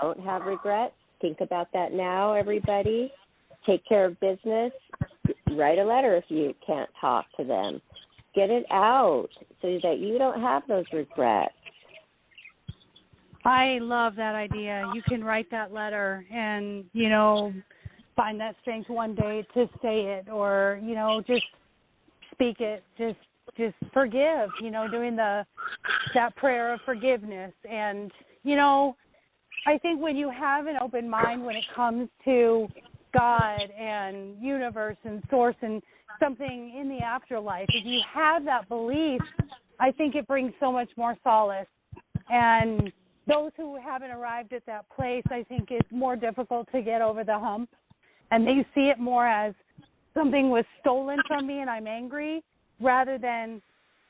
don't have regrets. Think about that now, everybody. Take care of business. Write a letter if you can't talk to them. Get it out so that you don't have those regrets. I love that idea. You can write that letter and, you know, find that strength one day to say it or, you know, just speak it. Just forgive, you know, doing that prayer of forgiveness. And, you know, I think when you have an open mind when it comes to God and universe and source and something in the afterlife, if you have that belief, I think it brings so much more solace. And those who haven't arrived at that place, I think it's more difficult to get over the hump. And they see it more as something was stolen from me and I'm angry, rather than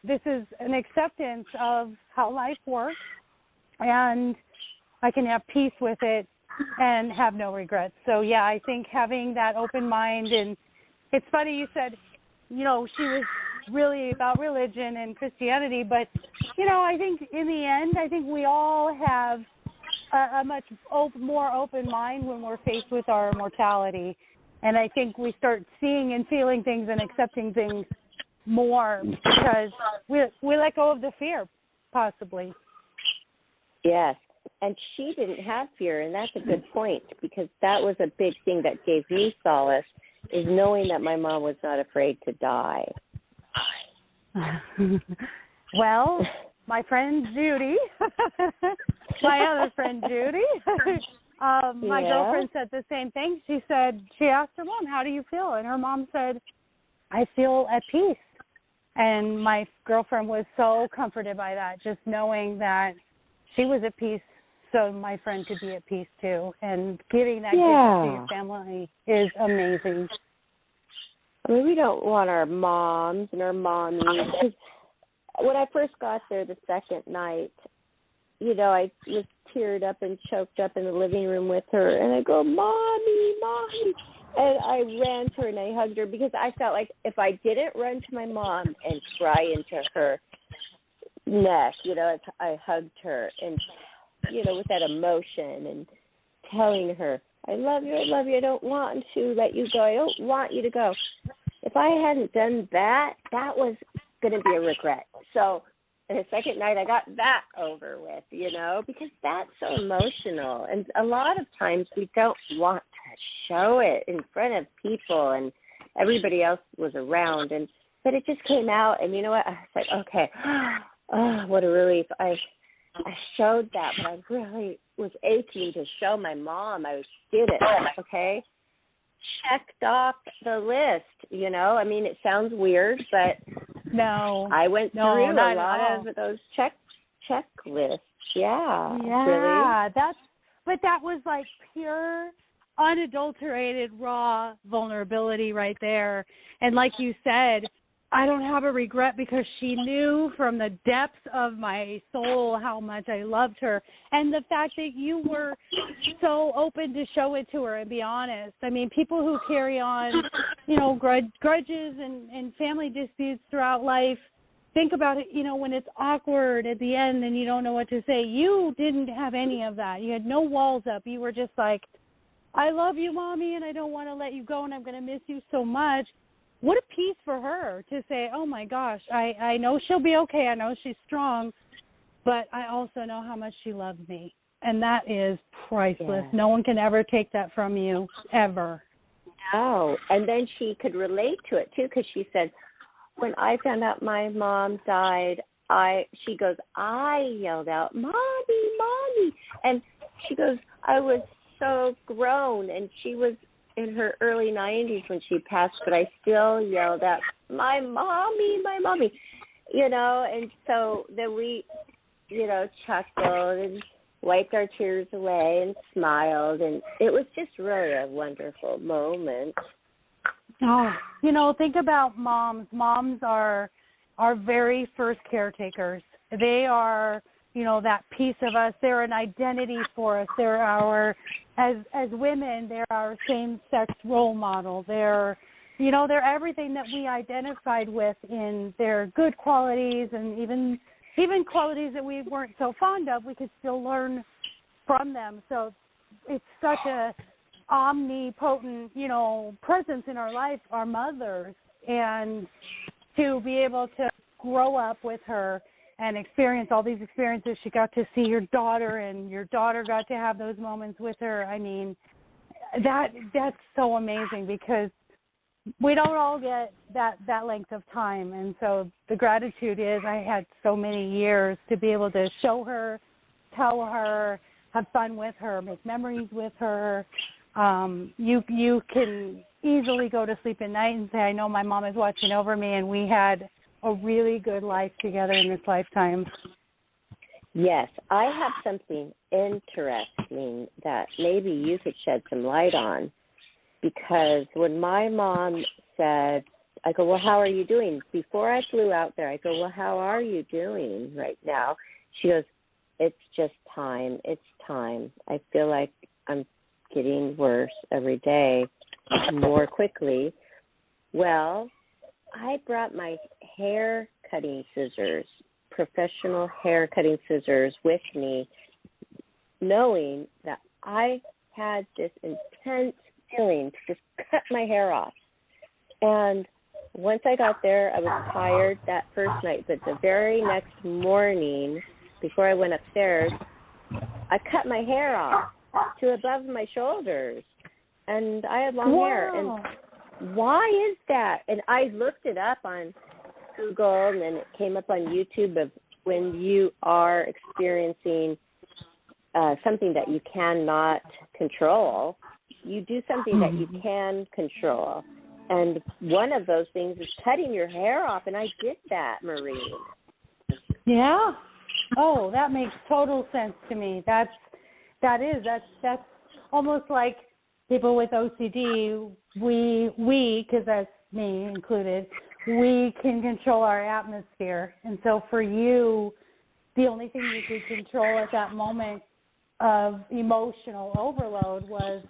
this is an acceptance of how life works. And I can have peace with it and have no regrets. So, yeah, I think having that open mind, and it's funny you said, you know, she was really about religion and Christianity, but, you know, I think in the end, I think we all have a much more open mind when we're faced with our mortality. And I think we start seeing and feeling things and accepting things more because we let go of the fear, possibly. Yes. And she didn't have fear, and that's a good point, because that was a big thing that gave me solace, is knowing that my mom was not afraid to die. Well, my friend Judy, my other friend Judy, my girlfriend said the same thing. She asked her mom, how do you feel? And her mom said, I feel at peace. And my girlfriend was so comforted by that, just knowing that she was at peace, so my friend could be at peace too. And giving that gift to your family is amazing. I mean, we don't want our moms and our mommies. When I first got there the second night, you know, I was teared up and choked up in the living room with her. And I go, Mommy, Mommy. And I ran to her and I hugged her because I felt like if I didn't run to my mom and cry into her neck, you know, I hugged her and, you know, with that emotion and telling her, I love you, I don't want to let you go, I don't want you to go. If I hadn't done that, that was going to be a regret. So the second night I got that over with, you know, because that's so emotional. And a lot of times we don't want to show it in front of people, and everybody else was around. But it just came out, and you know what? I was like, okay, oh, what a relief. I showed that, but I really was aching to show my mom. I did it, okay? Checked off the list, you know. I mean, it sounds weird, but no, I went through a lot of those checklists. Yeah, really. That was like pure, unadulterated, raw vulnerability right there. And like you said, I don't have a regret because she knew from the depths of my soul how much I loved her. And the fact that you were so open to show it to her and be honest. I mean, people who carry on, grudges and family disputes throughout life, think about it, when it's awkward at the end and you don't know what to say. You didn't have any of that. You had no walls up. You were just like, I love you, Mommy, and I don't want to let you go, and I'm going to miss you so much. What a piece for her to say, oh, my gosh, I know she'll be okay. I know she's strong, but I also know how much she loves me. And that is priceless. Yeah. No one can ever take that from you, ever. No. And then she could relate to it, too, because she said, when I found out my mom died, she goes, I yelled out, Mommy, Mommy. And she goes, I was so grown, and she was in her early 90s when she passed, but I still yelled out, my mommy, and so then we, chuckled and wiped our tears away and smiled, and it was just really a wonderful moment. Oh, think about moms. Moms are our very first caretakers. They are, that piece of us. They're an identity for us. They're our, as women, they're our same-sex role model. They're everything that we identified with in their good qualities and even qualities that we weren't so fond of. We could still learn from them. So it's such a omnipotent, presence in our life, our mothers, and to be able to grow up with her and experience all these experiences. She got to see your daughter, and your daughter got to have those moments with her. I mean, that's so amazing because we don't all get that length of time. And so the gratitude is I had so many years to be able to show her, tell her, have fun with her, make memories with her. You can easily go to sleep at night and say, I know my mom is watching over me, and we had a really good life together in this lifetime. Yes, I have something interesting that maybe you could shed some light on, because when my mom said, I go, well, how are you doing? Before I flew out there, I go, well, how are you doing right now? She goes, it's just time. It's time. I feel like I'm getting worse every day more quickly. Well, I brought my hair cutting scissors, professional hair cutting scissors with me, knowing that I had this intense feeling to just cut my hair off. And once I got there, I was tired that first night, but the very next morning, before I went upstairs, I cut my hair off to above my shoulders, and I had long hair. And why is that? And I looked it up on Google, and then it came up on YouTube of when you are experiencing something that you cannot control, you do something that you can control. And one of those things is cutting your hair off, and I did that, Maureen. Yeah. Oh, that makes total sense to me. That's almost like people with OCD. We, because that's me included, we can control our atmosphere. And so for you, the only thing you could control at that moment of emotional overload was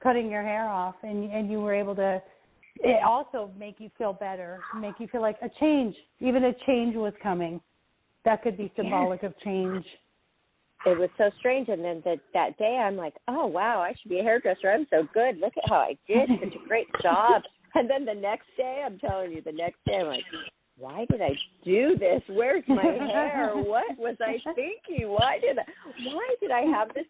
cutting your hair off, and you were able to also make you feel better, make you feel like a change was coming. That could be symbolic of change. It was so strange. And then that day I'm like, oh, wow, I should be a hairdresser. I'm so good. Look at how I did such a great job. And then the next day, I'm telling you, I'm like, why did I do this? Where's my hair? What was I thinking? Why did I have this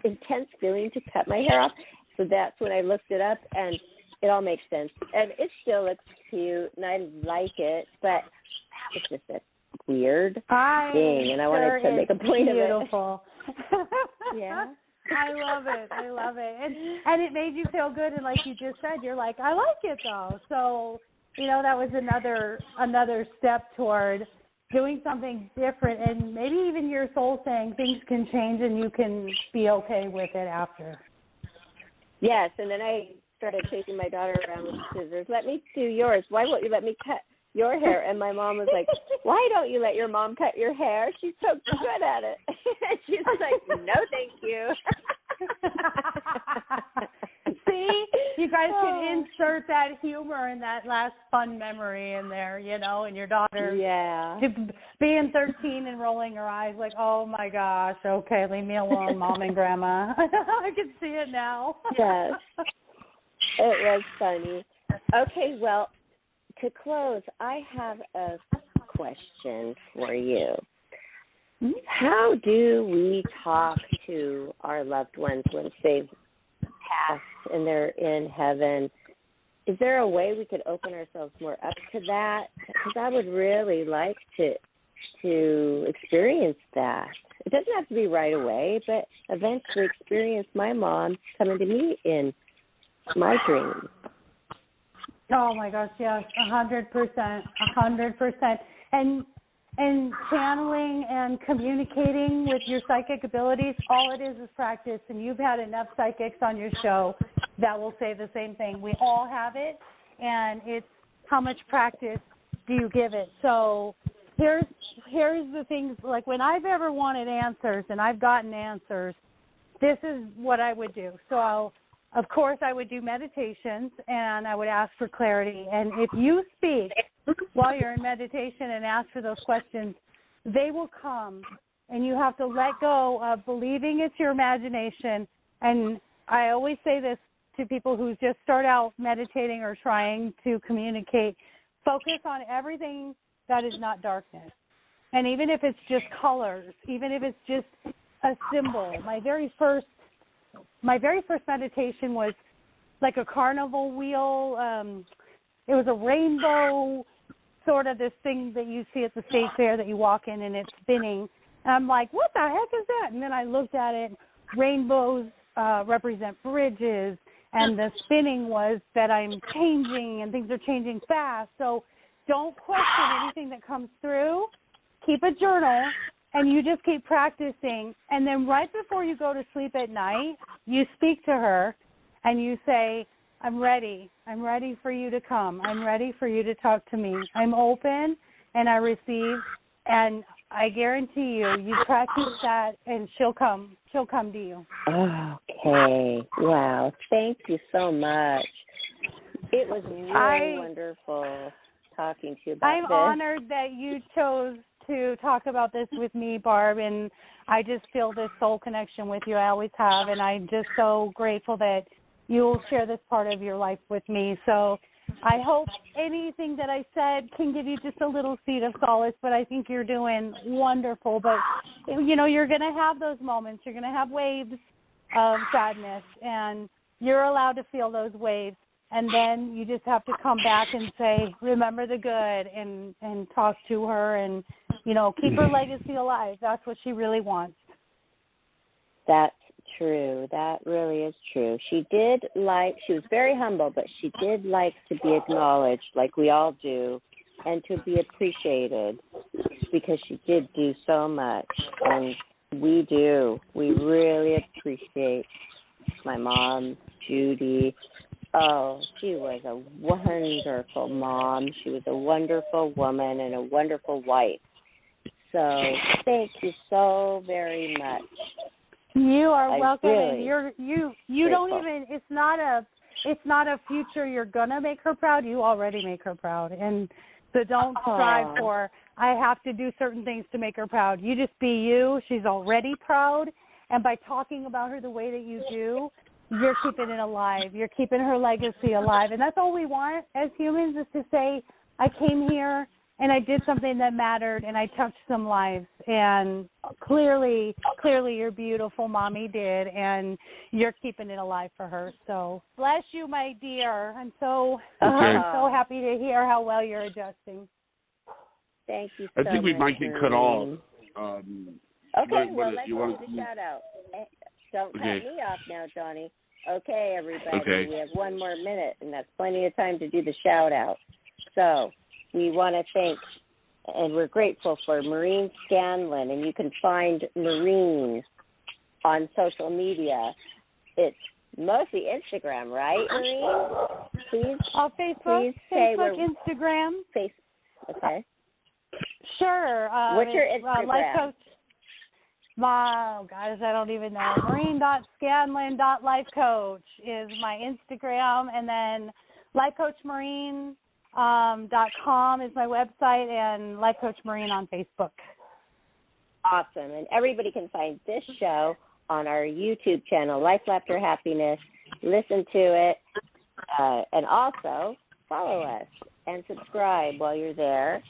intense feeling to cut my hair off? So that's when I looked it up, and it all makes sense. And it still looks cute, and I like it, but it's just a weird thing, and I wanted to make a point of it. Beautiful. Yeah. I love it. And it made you feel good, and like you just said, you're like, I like it though. So, that was another step toward doing something different, and maybe even your soul saying things can change and you can be okay with it after. Yes, and then I started chasing my daughter around with scissors. Let me do yours. Why won't you let me cut your hair. And my mom was like, why don't you let your mom cut your hair? She's so good at it. And she's like, no, thank you. See, you guys can insert that humor and that last fun memory in there, you know, and your daughter being 13 and rolling her eyes like, oh, my gosh, okay, leave me alone, Mom and Grandma. I can see it now. Yes, it was funny. Okay, well, to close, I have a question for you. How do we talk to our loved ones once they've passed and they're in heaven? Is there a way we could open ourselves more up to that? Because I would really like to experience that. It doesn't have to be right away, but eventually experience my mom coming to me in my dreams. Oh my gosh, yes, 100%. And channeling and communicating with your psychic abilities, all it is practice. And you've had enough psychics on your show that will say the same thing. We all have it, and it's how much practice do you give it. So here's the things, like when I've ever wanted answers and I've gotten answers, this is what I would do. So of course, I would do meditations, and I would ask for clarity. And if you speak while you're in meditation and ask for those questions, they will come. And you have to let go of believing it's your imagination. And I always say this to people who just start out meditating or trying to communicate. Focus on everything that is not darkness. And even if it's just colors, even if it's just a symbol. My very first meditation was like a carnival wheel. It was a rainbow, sort of this thing that you see at the state fair that you walk in and it's spinning. And I'm like, what the heck is that? And then I looked at it. Rainbows represent bridges, and the spinning was that I'm changing and things are changing fast. So don't question anything that comes through. Keep a journal. And you just keep practicing. And then right before you go to sleep at night, you speak to her and you say, I'm ready. I'm ready for you to come. I'm ready for you to talk to me. I'm open and I receive. And I guarantee you practice that and she'll come. She'll come to you. Okay. Wow. Thank you so much. It was really wonderful talking to you about this. I'm honored that you chose to talk about this with me, Barb, and I just feel this soul connection with you. I always have, and I'm just so grateful that you'll share this part of your life with me. So I hope anything that I said can give you just a little seed of solace, but I think you're doing wonderful. But, you know, you're going to have those moments. You're going to have waves of sadness, and you're allowed to feel those waves. And then you just have to come back and say, remember the good, and talk to her and, you know, keep her legacy alive. That's what she really wants. That's true. That really is true. She was very humble, but she did like to be acknowledged like we all do and to be appreciated because she did do so much. And we do. We really appreciate my mom, Judy. Oh, she was a wonderful mom. She was a wonderful woman and a wonderful wife. So thank you so very much. You are welcome. Really And you don't even, it's not a future you're gonna make her proud. You already make her proud. And so don't strive for, I have to do certain things to make her proud. You just be you. She's already proud. And by talking about her the way that you do, you're keeping it alive. You're keeping her legacy alive. And that's all we want as humans is to say, I came here and I did something that mattered and I touched some lives. And clearly your beautiful mommy did, and you're keeping it alive for her. So bless you, my dear. I'm so happy to hear how well you're adjusting. Thank you so much. I think we might get cut off. Okay, well, let's do the shout-out. Don't cut me off now, Johnny. Okay, everybody. Okay. We have 1 more minute, and that's plenty of time to do the shout-out. So we want to thank, and we're grateful for Maureen Scanlan, and you can find Maureen on social media. It's mostly Instagram, right, Maureen? Please, Facebook, please say Facebook, Instagram. okay? Sure. What's your Instagram? Life coach. Oh, guys, I don't even know. Maureen.Scanlan.lifecoach is my Instagram, and then lifecoachmaureen.com is my website, and Life Coach Maureen on Facebook. Awesome. And everybody can find this show on our YouTube channel, Life, Laughter, Happiness. Listen to it, and also follow us and subscribe while you're there.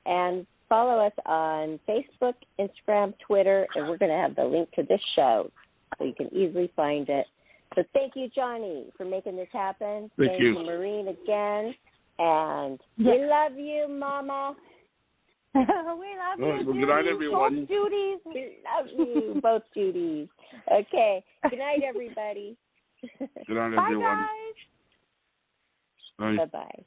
And follow us on Facebook, Instagram, Twitter, and we're going to have the link to this show so you can easily find it. So thank you, Johnny, for making this happen. Thank you, Maureen, again. And we love you, Mama. We love you, well, good night, everyone. Both Judys. We love you, both Judys. Okay. Good night, everybody. Good night, everyone. Bye, guys. Bye. Bye-bye.